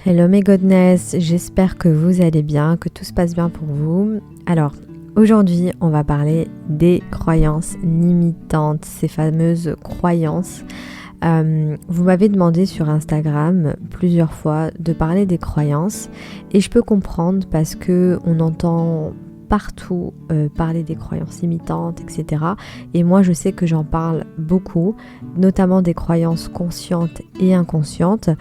Hello mes godness, j'espère que vous allez bien, que tout se passe bien pour vous. Alors, aujourd'hui, on va parler des croyances limitantes, ces fameuses croyances. Vous m'avez demandé sur Instagram plusieurs fois de parler des croyances et je peux comprendre parce que on entend partout parler des croyances limitantes, etc. Et moi, je sais que j'en parle beaucoup, notamment des croyances conscientes et inconscientes.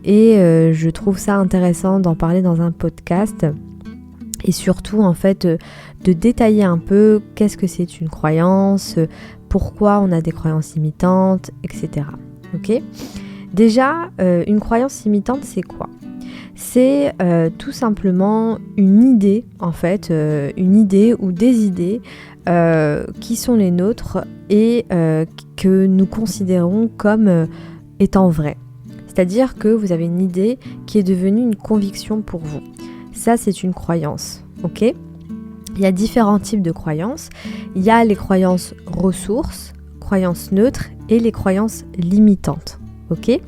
Et je trouve ça intéressant d'en parler dans un podcast et surtout, en fait, de détailler un peu qu'est-ce que c'est une croyance, pourquoi on a des croyances limitantes, etc. Ok ? Déjà, une croyance limitante, c'est quoi ? C'est tout simplement une idée, en fait, une idée ou des idées qui sont les nôtres et que nous considérons comme étant vraies. C'est-à-dire que vous avez une idée qui est devenue une conviction pour vous. Ça, c'est une croyance, ok ? Il y a différents types de croyances. Il y a les croyances ressources, croyances neutres et les croyances limitantes, ok ?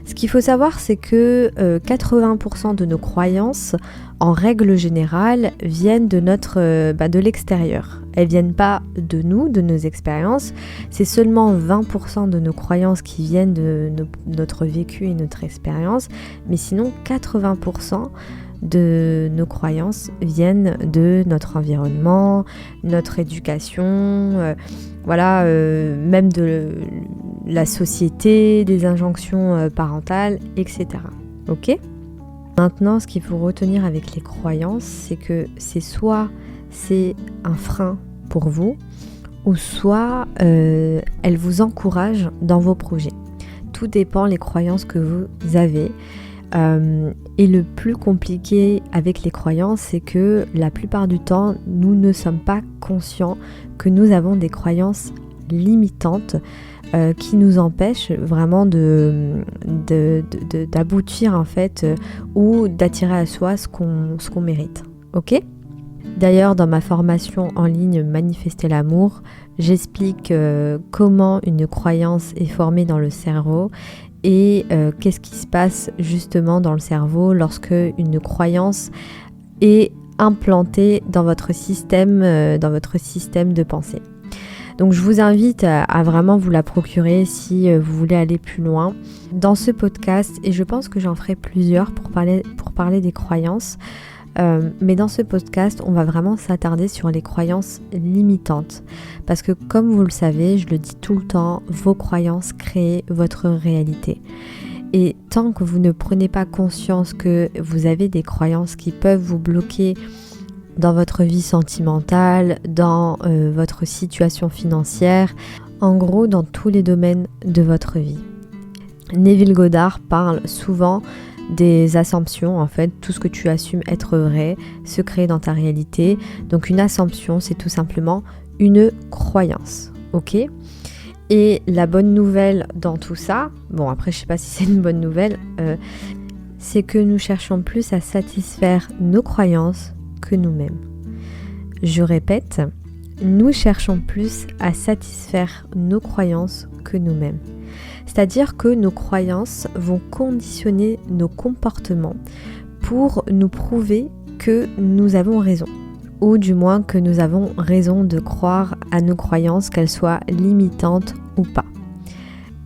Ce qu'il faut savoir, c'est que 80% de nos croyances, en règle générale, viennent de l'extérieur. Elles ne viennent pas de nous, de nos expériences. C'est seulement 20% de nos croyances qui viennent de notre vécu et notre expérience. Mais sinon, 80% de nos croyances viennent de notre environnement, notre éducation, même de la société, des injonctions parentales, etc. Ok ? Maintenant, ce qu'il faut retenir avec les croyances, c'est que c'est un frein pour vous, ou soit elles vous encouragent dans vos projets. Tout dépend des croyances que vous avez. Et le plus compliqué avec les croyances, c'est que la plupart du temps, nous ne sommes pas conscients que nous avons des croyances limitantes qui nous empêchent vraiment d'aboutir en fait ou d'attirer à soi ce qu'on mérite. Ok ? D'ailleurs, dans ma formation en ligne Manifester l'amour, j'explique comment une croyance est formée dans le cerveau et qu'est-ce qui se passe justement dans le cerveau lorsque une croyance est implantée dans votre système de pensée. Donc je vous invite à vraiment vous la procurer si vous voulez aller plus loin dans ce podcast, et je pense que j'en ferai plusieurs pour parler des croyances. Mais dans ce podcast, on va vraiment s'attarder sur les croyances limitantes. Parce que comme vous le savez, je le dis tout le temps, vos croyances créent votre réalité. Et tant que vous ne prenez pas conscience que vous avez des croyances qui peuvent vous bloquer dans votre vie sentimentale, dans votre situation financière, en gros dans tous les domaines de votre vie. Neville Goddard parle souvent des assumptions, en fait, tout ce que tu assumes être vrai se crée dans ta réalité. Donc une assumption, c'est tout simplement une croyance, ok ? Et la bonne nouvelle dans tout ça, bon après je sais pas si c'est une bonne nouvelle, c'est que nous cherchons plus à satisfaire nos croyances que nous-mêmes. Je répète, nous cherchons plus à satisfaire nos croyances que nous-mêmes. C'est-à-dire que nos croyances vont conditionner nos comportements pour nous prouver que nous avons raison, ou du moins que nous avons raison de croire à nos croyances, qu'elles soient limitantes ou pas.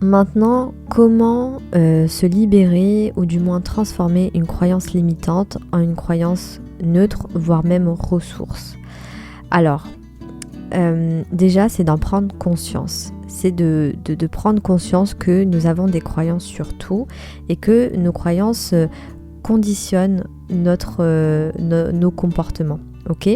Maintenant, comment se libérer ou du moins transformer une croyance limitante en une croyance neutre, voire même ressource ? Alors, déjà, c'est d'en prendre conscience. C'est de prendre conscience que nous avons des croyances sur tout et que nos croyances conditionnent nos comportements. Ok ?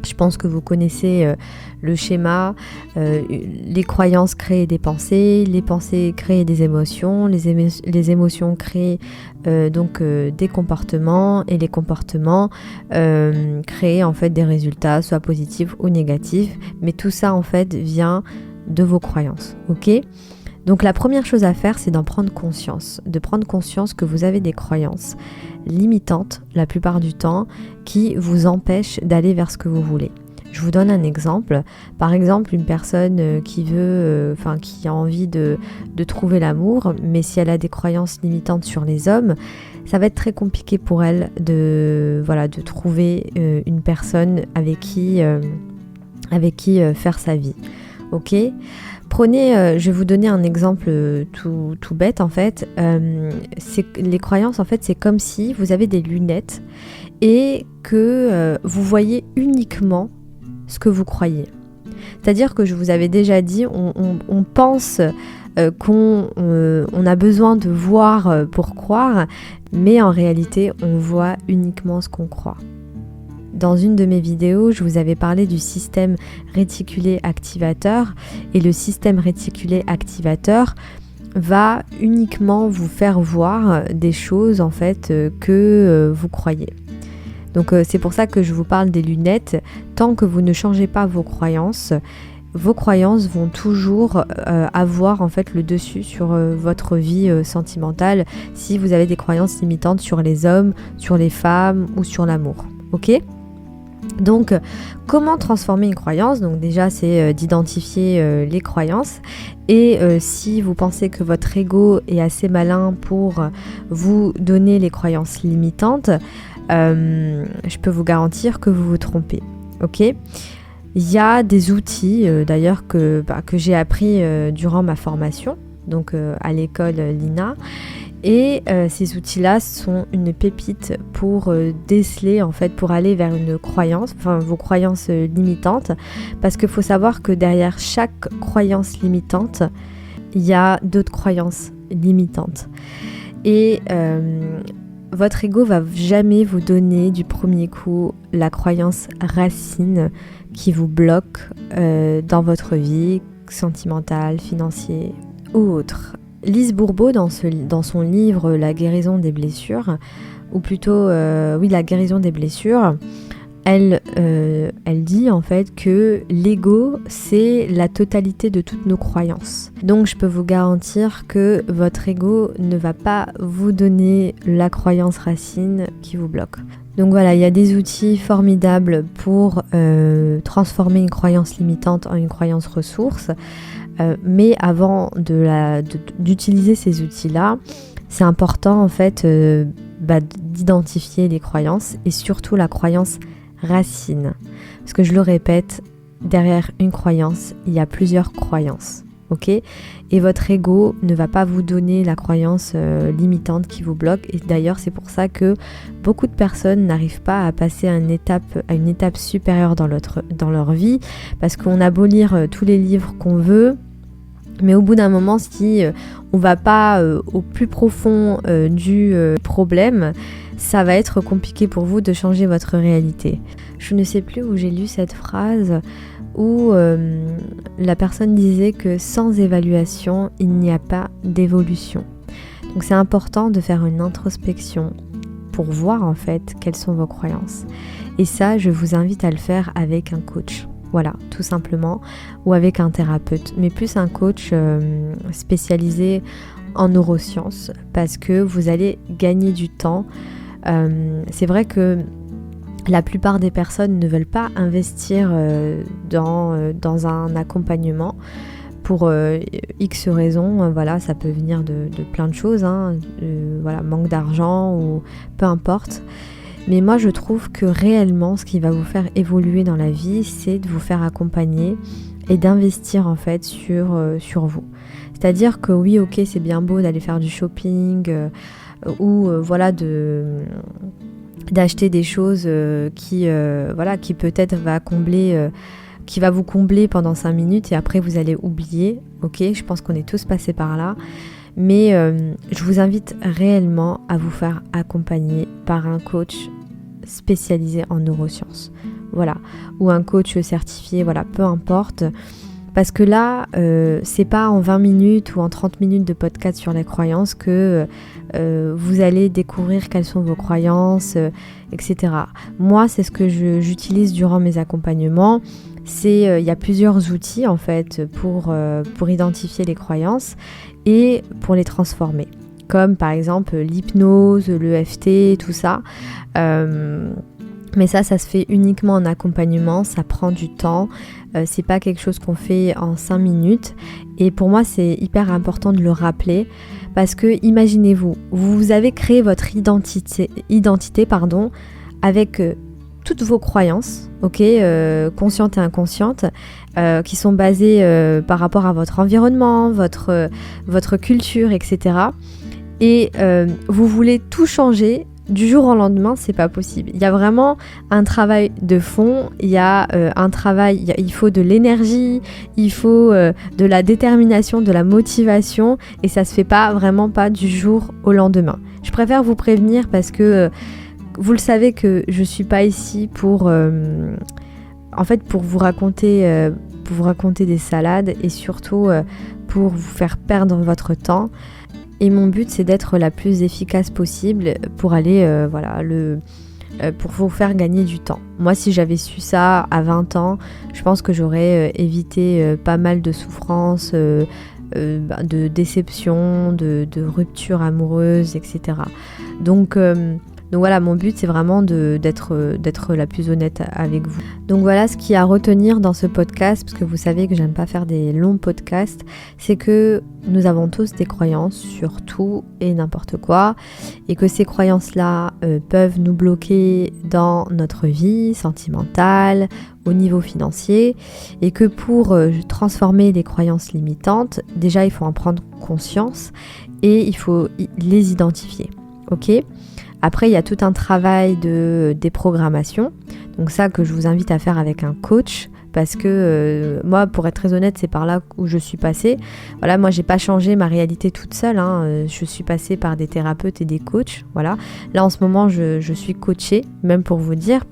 Je pense que vous connaissez le schéma, les croyances créent des pensées, les pensées créent des émotions, les émotions créent des comportements, et les comportements créent en fait des résultats, soit positifs ou négatifs, mais tout ça en fait vient de vos croyances, ok ? Donc la première chose à faire, c'est d'en prendre conscience, de prendre conscience que vous avez des croyances limitantes la plupart du temps qui vous empêchent d'aller vers ce que vous voulez. Je vous donne un exemple. Par exemple, une personne qui a envie de trouver l'amour, mais si elle a des croyances limitantes sur les hommes, ça va être très compliqué pour elle de trouver une personne avec qui faire sa vie. Ok ? Prenez, je vais vous donner un exemple tout bête en fait. Les croyances en fait, c'est comme si vous avez des lunettes et que vous voyez uniquement ce que vous croyez. C'est-à-dire que je vous avais déjà dit, on pense qu'on a besoin de voir pour croire, mais en réalité, on voit uniquement ce qu'on croit. Dans une de mes vidéos, je vous avais parlé du système réticulé activateur et le système réticulé activateur va uniquement vous faire voir des choses en fait que vous croyez. Donc c'est pour ça que je vous parle des lunettes. Tant que vous ne changez pas vos croyances vont toujours avoir en fait le dessus sur votre vie sentimentale si vous avez des croyances limitantes sur les hommes, sur les femmes ou sur l'amour. Ok ? Donc, comment transformer une croyance ? Donc déjà, c'est d'identifier les croyances. Et si vous pensez que votre ego est assez malin pour vous donner les croyances limitantes, je peux vous garantir que vous vous trompez. Ok ? Il y a des outils d'ailleurs que j'ai appris durant ma formation, donc à l'école Lina. Et ces outils-là sont une pépite pour déceler, en fait, pour aller vers une croyance, enfin vos croyances limitantes, parce qu'il faut savoir que derrière chaque croyance limitante, il y a d'autres croyances limitantes. Et votre ego va jamais vous donner du premier coup la croyance racine qui vous bloque dans votre vie sentimentale, financière ou autre. Lise Bourbeau, dans son livre « La guérison des blessures », ou plutôt, la guérison des blessures, elle dit en fait que l'ego, c'est la totalité de toutes nos croyances. Donc je peux vous garantir que votre ego ne va pas vous donner la croyance racine qui vous bloque. Donc voilà, il y a des outils formidables pour transformer une croyance limitante en une croyance ressource. Mais avant d'utiliser ces outils-là, c'est important en fait d'identifier les croyances et surtout la croyance racine. Parce que je le répète, derrière une croyance, il y a plusieurs croyances. Ok ? Et votre ego ne va pas vous donner la croyance limitante qui vous bloque. Et d'ailleurs, c'est pour ça que beaucoup de personnes n'arrivent pas à passer à une étape supérieure dans leur vie. Parce qu'on a beau lire tous les livres qu'on veut, mais au bout d'un moment, si on ne va pas au plus profond du problème, ça va être compliqué pour vous de changer votre réalité. Je ne sais plus où j'ai lu cette phrase où la personne disait que sans évaluation, il n'y a pas d'évolution. Donc c'est important de faire une introspection pour voir en fait quelles sont vos croyances. Et ça, je vous invite à le faire avec un coach. Voilà, tout simplement, ou avec un thérapeute, mais plus un coach spécialisé en neurosciences, parce que vous allez gagner du temps. C'est vrai que la plupart des personnes ne veulent pas investir dans un accompagnement pour X raisons. Voilà, ça peut venir de plein de choses, manque d'argent ou peu importe. Mais moi, je trouve que réellement, ce qui va vous faire évoluer dans la vie, c'est de vous faire accompagner et d'investir en fait sur vous. C'est-à-dire que oui, ok, c'est bien beau d'aller faire du shopping ou d'acheter des choses qui peut-être qui va vous combler pendant 5 minutes et après vous allez oublier. Ok, je pense qu'on est tous passés par là. Mais je vous invite réellement à vous faire accompagner par un coach spécialisé en neurosciences. Voilà, ou un coach certifié, voilà, peu importe. Parce que là, c'est pas en 20 minutes ou en 30 minutes de podcast sur les croyances que vous allez découvrir quelles sont vos croyances, etc. Moi, c'est ce que j'utilise durant mes accompagnements. Il y a plusieurs outils en fait pour identifier les croyances et pour les transformer. Comme par exemple l'hypnose, l'EFT, tout ça. Mais ça se fait uniquement en accompagnement, ça prend du temps, c'est pas quelque chose qu'on fait en 5 minutes. Et pour moi, c'est hyper important de le rappeler parce que imaginez-vous, vous avez créé votre identité avec toutes vos croyances, conscientes et inconscientes, qui sont basées par rapport à votre environnement, votre culture, etc. Et vous voulez tout changer du jour au lendemain, c'est pas possible. Il y a vraiment un travail de fond, il y a il faut de l'énergie, il faut de la détermination, de la motivation, et ça se fait vraiment pas du jour au lendemain. Je préfère vous prévenir parce que vous le savez que je suis pas ici pour vous raconter des salades et surtout pour vous faire perdre votre temps. Et mon but, c'est d'être la plus efficace possible pour aller, pour vous faire gagner du temps. Moi, si j'avais su ça à 20 ans, je pense que j'aurais évité pas mal de souffrances, de déceptions, de ruptures amoureuses, etc. Donc voilà, mon but c'est vraiment d'être la plus honnête avec vous. Donc voilà ce qu'il y a à retenir dans ce podcast, parce que vous savez que j'aime pas faire des longs podcasts, c'est que nous avons tous des croyances sur tout et n'importe quoi, et que ces croyances-là peuvent nous bloquer dans notre vie sentimentale, au niveau financier, et que pour transformer les croyances limitantes, déjà il faut en prendre conscience et il faut les identifier, ok ? Après, il y a tout un travail de déprogrammation, donc ça que je vous invite à faire avec un coach, parce que moi, pour être très honnête, c'est par là où je suis passée. Voilà, moi, j'ai pas changé ma réalité toute seule, je suis passée par des thérapeutes et des coachs, voilà. Là, en ce moment, je suis coachée, même pour vous dire.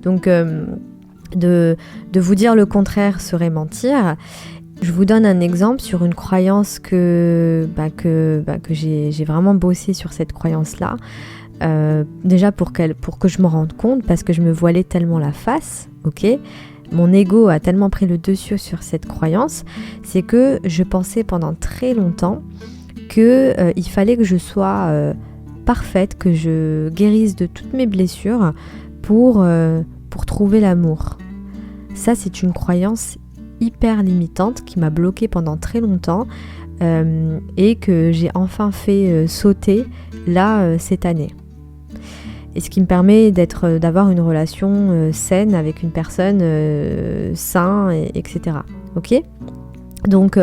Donc, de vous dire le contraire serait mentir. Je vous donne un exemple sur une croyance que j'ai vraiment bossé sur cette croyance-là. Déjà pour que je me rende compte, parce que je me voilais tellement la face, ok ? Mon ego a tellement pris le dessus sur cette croyance, c'est que je pensais pendant très longtemps qu'il fallait que je sois parfaite, que je guérisse de toutes mes blessures pour trouver l'amour. Ça, c'est une croyance hyper limitante qui m'a bloquée pendant très longtemps et que j'ai enfin fait sauter là cette année. Et ce qui me permet d'avoir une relation saine avec une personne saine, etc. Ok ? Donc,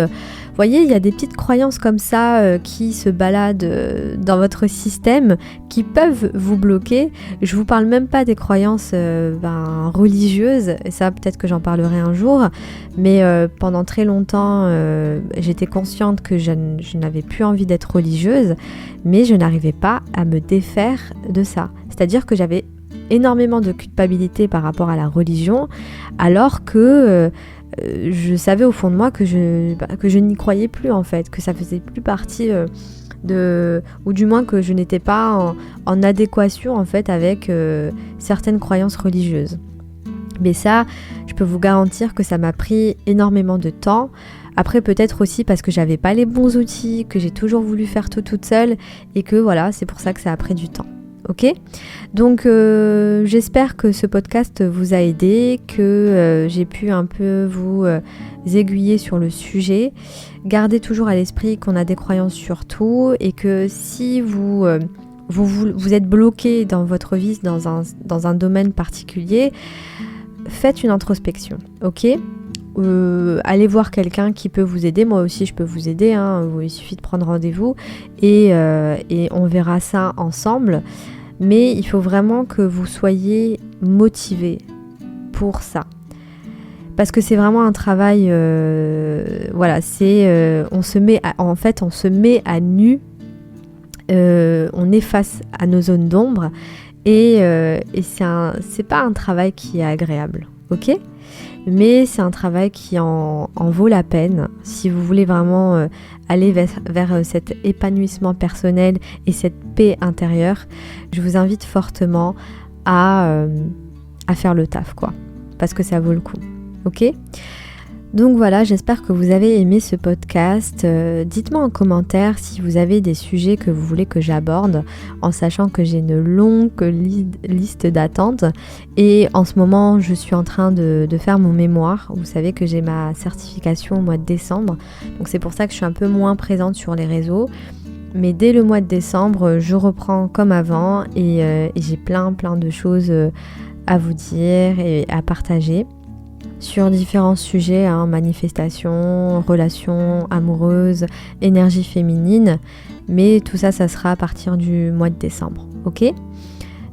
voyez, il y a des petites croyances comme ça qui se baladent dans votre système, qui peuvent vous bloquer. Je vous parle même pas des croyances religieuses, et ça peut-être que j'en parlerai un jour, mais pendant très longtemps, j'étais consciente que je n'avais plus envie d'être religieuse, mais je n'arrivais pas à me défaire de ça. C'est-à-dire que j'avais énormément de culpabilité par rapport à la religion, alors que je savais au fond de moi que je n'y croyais plus en fait, que ça faisait plus partie ou du moins que je n'étais pas en adéquation en fait avec certaines croyances religieuses. Mais ça, je peux vous garantir que ça m'a pris énormément de temps. Après, peut-être aussi parce que j'avais pas les bons outils, que j'ai toujours voulu faire tout toute seule, et que voilà, c'est pour ça que ça a pris du temps. Ok ? Donc j'espère que ce podcast vous a aidé, que j'ai pu un peu vous aiguiller sur le sujet. Gardez toujours à l'esprit qu'on a des croyances sur tout, et que si vous êtes bloqué dans votre vie, dans un domaine particulier, faites une introspection, ok ? Allez voir quelqu'un qui peut vous aider. Moi aussi je peux vous aider, il suffit de prendre rendez-vous et on verra ça ensemble. Mais il faut vraiment que vous soyez motivés pour ça, parce que c'est vraiment un travail, on se met à nu, on est face à nos zones d'ombre, et c'est pas un travail qui est agréable, ok ? Mais c'est un travail qui en vaut la peine si vous voulez vraiment aller vers cet épanouissement personnel et cette paix intérieure. Je vous invite fortement à faire le taf, quoi, parce que ça vaut le coup, ok ? Donc voilà, j'espère que vous avez aimé ce podcast. Dites-moi en commentaire si vous avez des sujets que vous voulez que j'aborde, en sachant que j'ai une longue liste d'attente. Et en ce moment, je suis en train de faire mon mémoire. Vous savez que j'ai ma certification au mois de décembre. Donc c'est pour ça que je suis un peu moins présente sur les réseaux. Mais dès le mois de décembre, je reprends comme avant et j'ai plein de choses à vous dire et à partager sur différents sujets, manifestation, relations amoureuses, énergie féminine. Mais tout ça, ça sera à partir du mois de décembre, ok ?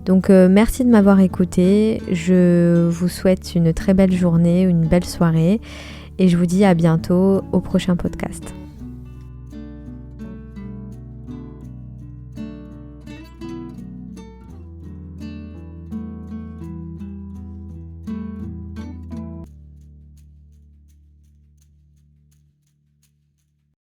Donc merci de m'avoir écouté. Je vous souhaite une très belle journée, une belle soirée et je vous dis à bientôt au prochain podcast.